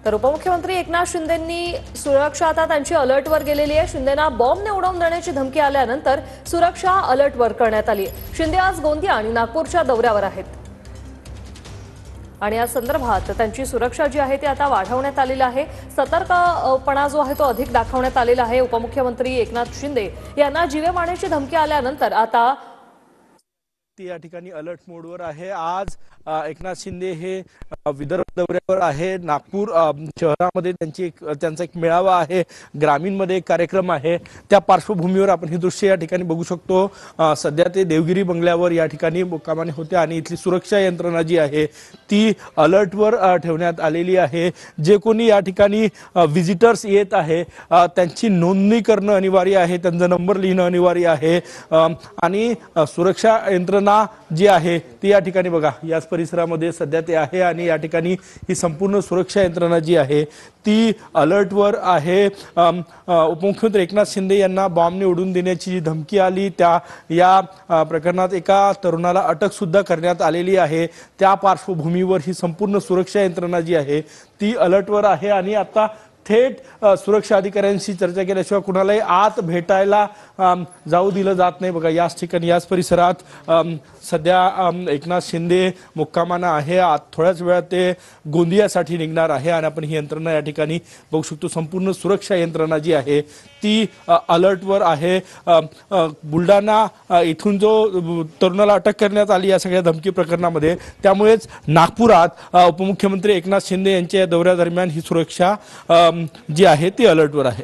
तर उपमुख्यमंत्री एकनाथ शिंदेंनी सुरक्षा आता त्यांची अलर्टवर गेलेली आहे। शिंदेना बॉम्बने उडवून देण्याची धमकी आल्यानंतर सुरक्षा अलर्टवर करण्यात आली आहे। शिंदे आज गोंदिया आणि नागपूरच्या दौऱ्यावर आहेत आणि या संदर्भात त्यांची सुरक्षा जी आहे ती आता वाढवण्यात आलेली आहे। सतर्कपणा जो आहे तो अधिक दाखवण्यात आलेला आहे। उपमुख्यमंत्री एकनाथ शिंदे यांना जीवे मारण्याची धमकी आल्यानंतर आता या ठिकाणी अलर्ट मोडवर आहे। आज एकनाथ शिंदे हे विदर्भ दौऱ्यावर आहे। नागपूर शहरामध्ये त्यांचा एक मेळावा आहे, ग्रामीणमध्ये एक कार्यक्रम आहे। त्या पार्श्वभूमीवर आपण ही दृश्य या ठिकाणी बघू शकतो। सध्या ते देवगिरी बंगल्यावर या ठिकाणी मुक्कामाने होते आणि इथली सुरक्षा यंत्रणा जी आहे ती अलर्टवर ठेवण्यात आलेली आहे। जे कोणी या ठिकाणी व्हिजिटर्स येत आहे त्यांची नोंदणी करणं अनिवार्य आहे, त्यांचा नंबर लिहिणं अनिवार्य आहे आणि सुरक्षा यंत्रणा जी आहे ती या ठिकाणी बघा याच परिसरामध्ये सध्या ते आहे आणि या ठिकाणी ही संपूर्ण सुरक्षा यंत्रणा जी आहे ती अलर्टवर आहे। उपमुख्यमंत्री एकनाथ शिंदे यांना बॉम्बने उडवून देण्याची जी धमकी आली त्या या प्रकरणात एका तरुणाला अटक सुद्धा करण्यात आलेली आहे। त्या पार्श्वभूमीवर ही संपूर्ण सुरक्षा यंत्रणा जी आहे ती अलर्टवर आहे आणि आता थेट सुरक्षा अधिकाऱ्यांशी चर्चा केल्याशिवाय कुणालाही आत भेटायला जाऊ दिलं जात नाही। बघा याच ठिकाणी याच परिसरात सध्या एकनाथ शिंदे मुक्कामाना आहे। थोड्याच वेळात ते गोंदियासाठी निघणार आहे आणि आपण ही यंत्रणा या ठिकाणी बघू शकतो। संपूर्ण सुरक्षा यंत्रणा जी आहे ती अलर्टवर आहे। बुलढाणा इथून जो तरुणाला अटक करण्यात आली या सगळ्या धमकी प्रकरणामध्ये, त्यामुळेच नागपुरात उपमुख्यमंत्री एकनाथ शिंदे यांच्या दौऱ्यादरम्यान ही सुरक्षा जी आहे ती अलर्टवर आहे।